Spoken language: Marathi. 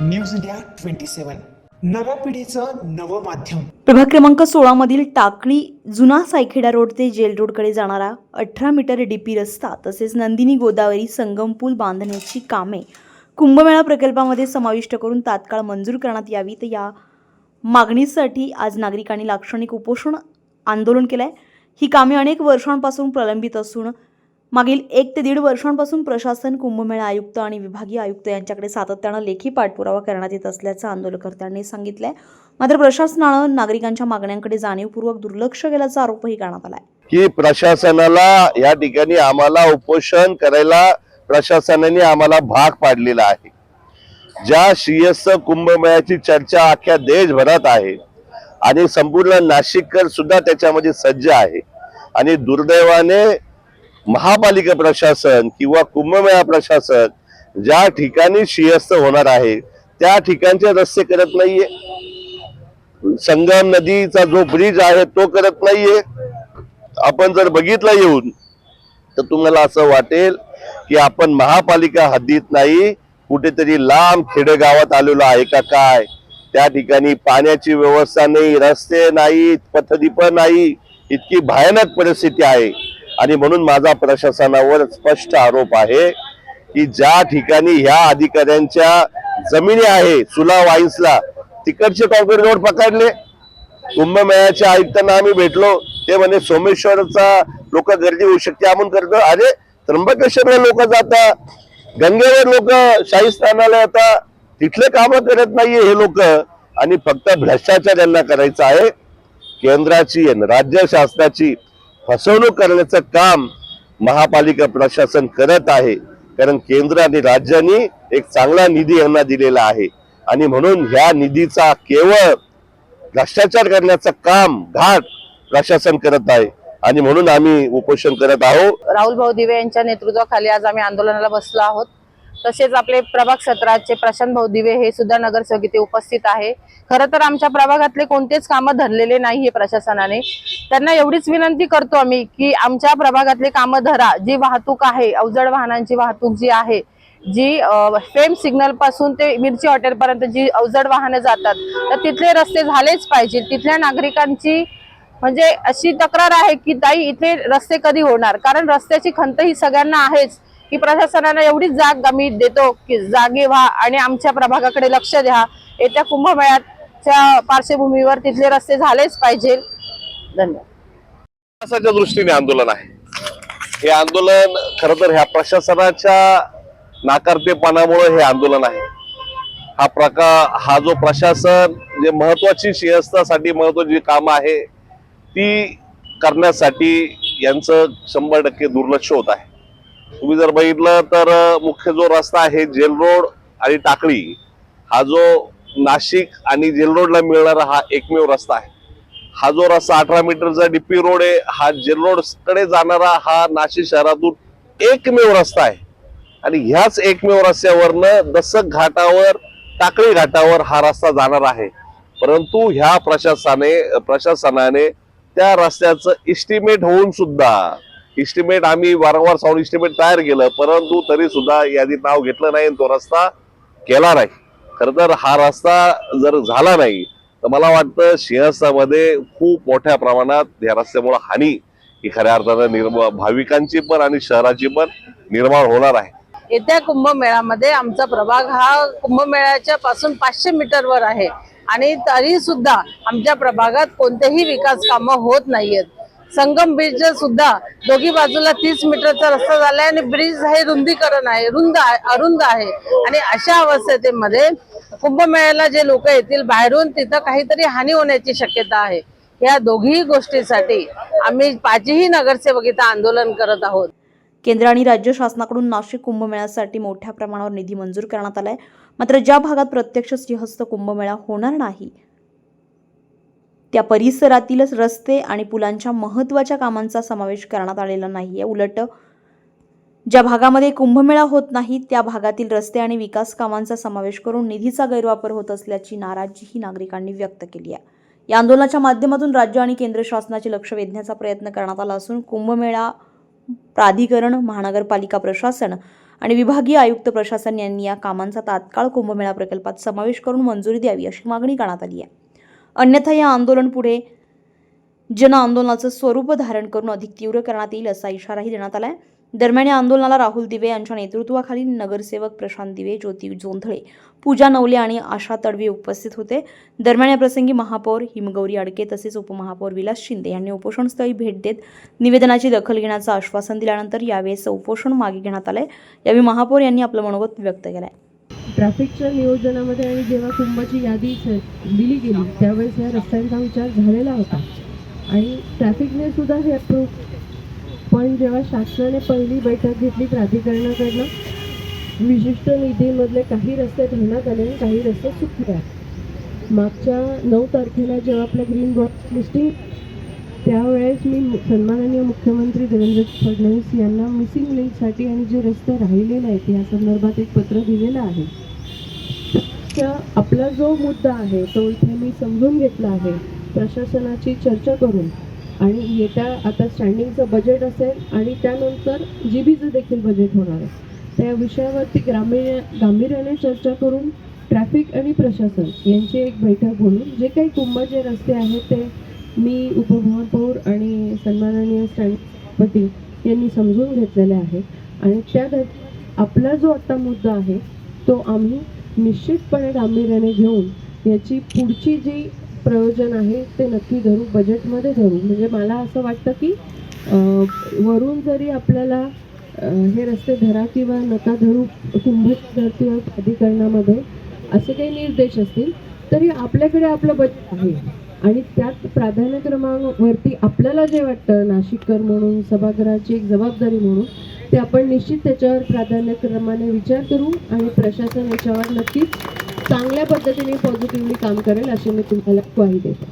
न्यूज इंडिया 27 नव्या पिढीचं नवं माध्यम। प्रभाग क्रमांक 16 मधील टाकळी जुना सायखेडा रोड ते जेल रोडकडे जाणारा 18 मीटर डीपी रस्ता तसेच नंदिनी गोदावरी संगम पूल बांधण्याची कामे कुंभमेळा प्रकल्पामध्ये समाविष्ट करून तात्काळ मंजूर करण्यात यावी। तर या मागणीसाठी आज नागरिकांनी लाक्षणिक उपोषण आंदोलन केलंय। ही कामे अनेक वर्षांपासून प्रलंबित असून मागील 1 ते 1.5 वर्षांपासून प्रशासन, कुंभमेळा आयुक्त आणि विभागीय आयुक्त यांच्याकडे सातत्याने लेखी पाठपुरावा करण्यात येत असल्याचं आंदोलनकर्त्यांनी सांगितलंय। मात्र प्रशासनानं नागरिकांच्या मागण्यांकडे जाणीवपूर्वक दुर्लक्ष केल्याचा आरोपही करण्यात आलाय। की प्रशासनाला या ठिकाणी आम्हाला उपोषण करायला प्रशासनाने आम्हाला भाग पाडलेला आहे। ज्या श्रेयस्थ कुंभमेळ्याची चर्चा अख्ख्या देशभरात आहे आणि संपूर्ण नाशिककर सुद्धा त्याच्यामध्ये सज्ज आहे आणि दुर्दैवाने महापालिका प्रशासन किंवा कुंभमेळा प्रशासन ज्या ठिकाणी श्रेयस्थ होणार आहे त्या ठिकाणचे रस्ते करत नाहीये। संगम नदीचा जो ब्रिज आहे तो करत नाहीये। आपण जर बघितलं येऊन तर तुम्हाला असं वाटेल की आपण महापालिका हद्दीत नाही, कुठेतरी लांब खेडेगावात आलेलो आहे का काय। त्या ठिकाणी पाण्याची व्यवस्था नाही, रस्ते नाहीत, पथदीप नाही, इतकी भयानक परिस्थिती आहे। आणि म्हणून माझा प्रशासनावर स्पष्ट आरोप आहे की ज्या ठिकाणी ह्या अधिकाऱ्यांच्या जमिनी आहे सुला वाईन्सला तिकडचे कॉन्क्रीट रोड पकडले। कुंभमेळ्याच्या आयुक्तांना आम्ही भेटलो, ते म्हणे सोमेश्वरचा लोक गर्दी होऊ शकते आपण करतो। अरे त्र्यंबकेश्वरला लोक जातात, गंगेवर लोक शाहीस्थानाला येतात, तिथले काम करत नाहीये हे लोक आणि फक्त भ्रष्टाचार यांना करायचा आहे। केंद्राची आणि राज्य शासनाची फसवणूक करण्याचं काम महापालिका प्रशासन करत आहे, कारण केंद्र आणि राज्यांनी एक चांगला निधी यांना दिलेला आहे आणि म्हणून ह्या निधीचा केवळ भ्रष्टाचार करण्याचं काम घाट प्रशासन करत आहे आणि म्हणून आम्ही उपोषण करत आहोत। राहुल भाऊ दिवे यांच्या नेतृत्वाखाली आज आम्ही आंदोलनाला बसलो आहोत। तसेच आपले प्रभाग 17चे प्रशांत भाऊ दिवे हे सुद्धा नगरसेवक इथे उपस्थित आहे। खरं तर आमच्या प्रभागातले कोणतेच कामं धरलेले नाही हे प्रशासनाने। त्यांना एवढीच विनंती करतो आम्ही की आमच्या प्रभागातले कामं धरा। जी वाहतूक आहे, अवजड वाहनांची वाहतूक जी आहे, जी फेम सिग्नल पासून ते मिरची हॉटेल पर्यंत जी अवजड वाहनं जातात तर तिथले रस्ते झालेच पाहिजे। तिथल्या नागरिकांची म्हणजे अशी तक्रार आहे की ताई इथे रस्ते कधी होणार, कारण रस्त्याची खंत ही सगळ्यांना आहेच की प्रशासनाने एवढीच जाग आम्ही देतो की जागे व्हा आणि आमच्या प्रभागाकडे लक्ष द्या। येत्या कुंभमेळ्याच्या पार्श्वभूमीवर तिथले रस्ते झालेच पाहिजे। धन्यवाद। विकासाच्या दृष्टीने आंदोलन आहे हे आंदोलन। खरं तर ह्या प्रशासनाच्या नाकारतेपणामुळे हे आंदोलन आहे। हा जो प्रशासन जे महत्वाची श्रेयस्थासाठी महत्वाची कामं आहे ती करण्यासाठी यांचं 100% दुर्लक्ष होत आहे। तुम्ही जर बघितलं तर मुख्य जो रस्ता आहे जेल रोड आणि टाकळी, हा जो नाशिक आणि जेल रोडला मिळणारा हा एकमेव रस्ता आहे। हा जो रस्ता 18 मीटरचा डीपी रोड आहे, हा जेल रोड कडे जाणारा हा नाशिक शहरातून एकमेव रस्ता आहे आणि ह्याच एकमेव रस्त्यावरनं दसक घाटावर, टाकळी घाटावर हा रस्ता जाणार आहे। परंतु ह्या प्रशासनाने त्या रस्त्याचं इस्टिमेट होऊन सुद्धा आम्ही वारंवार साऊंड इस्टिमेट तयार केलं, परंतु तरी सुद्धा यादीत नाव घेतलं नाही, तो रस्ता केला नाही। खरं तर हा रस्ता जर झाला नाही तर मला वाटतं सिंहस्थामध्ये खूप मोठ्या प्रमाणात या रस्त्यामुळे हानी ही खऱ्या अर्थानं भाविकांची पण आणि शहराची पण निर्माण होणार आहे। येत्या कुंभमेळ्यामध्ये आमचा प्रभाग हा कुंभमेळ्याच्या पासून 500 मीटरवर आहे आणि तरी सुद्धा आमच्या प्रभागात कोणतेही विकास कामं होत नाहीयेत। संगम ब्रिज सुद्धा दोघी बाजूला 30 मीटरचा रस्ता झालाय आणि ब्रिज हे रुंदीकरण आहे, अरुंद आहे आणि अशा अवस्थेमध्ये कुंभमेळ्याला जे लोक येतील बाहेरून तिथं काहीतरी हानी होण्याची शक्यता आहे। या दोघी गोष्टीसाठी आम्ही 5ही नगरसेवक इथं आंदोलन करत आहोत। केंद्र आणि राज्य शासनाकडून नाशिक कुंभमेळ्यासाठी मोठ्या प्रमाणावर निधी मंजूर करण्यात आलाय। मात्र ज्या भागात प्रत्यक्ष श्रीहस्त कुंभमेळा होणार नाही त्या परिसरातीलच रस्ते आणि पुलांच्या महत्त्वाच्या कामांचा समावेश करण्यात आलेला नाहीये। उलट ज्या भागामध्ये कुंभमेळा होत नाही त्या भागातील रस्ते आणि विकास कामांचा समावेश करून निधीचा गैरवापर होत असल्याची नाराजीही नागरिकांनी व्यक्त केली आहे। या आंदोलनाच्या माध्यमातून राज्य आणि केंद्र शासनाचे लक्ष वेधण्याचा प्रयत्न करण्यात आला असून कुंभमेळा प्राधिकरण, महानगरपालिका प्रशासन आणि विभागीय आयुक्त प्रशासन यांनी या कामांचा तात्काळ कुंभमेळा प्रकल्पात समावेश करून मंजुरी द्यावी अशी मागणी करण्यात आली आहे. अन्यथा या आंदोलन पुढे जनआंदोलनाचं स्वरूप धारण करून अधिक तीव्र करण्यात येईल असा इशाराही देण्यात आला आहे. दरम्यान या आंदोलनाला राहुल दिवे यांच्या नेतृत्वाखाली नगरसेवक प्रशांत दिवे, ज्योती जोंधळे, पूजा नवले आणि आशा तडवी उपस्थित होते. दरम्यान या प्रसंगी महापौर हिमगौरी अडके तसेच उपमहापौर विलास शिंदे यांनी उपोषणस्थळी भेट देत निवेदनाची दखल घेण्याचं आश्वासन दिल्यानंतर यावेळेस उपोषण मागे घेण्यात आलंय. यावेळी महापौर यांनी आपलं मनोगत व्यक्त केलंय. ट्रॅफिकच्या नियोजनामध्ये आणि जेव्हा कुंभाची यादी दिली गेली त्यावेळेस या रस्त्यांचा विचार झालेला होता आणि ट्रॅफिकने सुद्धा हे अप्रूव्ह, पण जेव्हा शासनाने पहिली बैठक घेतली प्राधिकरणाकडनं विशिष्ट निधीमधले काही रस्ते ठेवण्यात आले आणि काही रस्ते सुटले आहेत. मागच्या 9 तारखेला जेव्हा आपलं ग्रीन बॉक्स लिस्टिंग त्यावेळेस मी सन्माननीय मुख्यमंत्री देवेंद्र फडणवीस यांना मिसिंग लिंकसाठी आणि जे रस्ते राहिलेले आहेत या संदर्भात एक पत्र दिलेलं आहे. तर आपला जो मुद्दा आहे तो इथे मी समजून घेतला आहे. प्रशासनाची चर्चा करून आणि येत्या आता स्टँडिंगचं बजेट असेल आणि त्यानंतर जीबीचं देखील बजेट होणार आहे. त्या विषयावरती गांभीर्याने चर्चा करून ट्रॅफिक आणि प्रशासन यांची एक बैठक बोलून जे काही कुंभाचे रस्ते आहेत ते मी उपमहापौर आणि सन्माननीय स्टँडपती यांनी समजून घेतलेले आहेत आणि त्या आपला जो आत्ता मुद्दा आहे तो आम्ही निश्चितपणे गांभीर्याने घेऊन याची पुढची जी प्रयोजन आहे ते नक्की धरू, बजेटमध्ये धरू. म्हणजे मला असं वाटतं की वरून जरी आपल्याला हे रस्ते धरा किंवा नका धरू कुंभाच्या धर्तीवर प्राधिकरणामध्ये असे काही निर्देश असतील तरी आपल्याकडे आपलं बजेट आहे आणि त्यात प्राधान्यक्रमावरती आपल्याला जे वाटतं नाशिककर म्हणून सभागृहाची एक जबाबदारी म्हणून ते आपण निश्चित त्याच्यावर प्राधान्यक्रमाने विचार करू आणि प्रशासन याच्यावर नक्कीच चांगल्या पद्धतीने पॉझिटिव्हली काम करेल अशी मी तुम्हाला ग्वाही देते.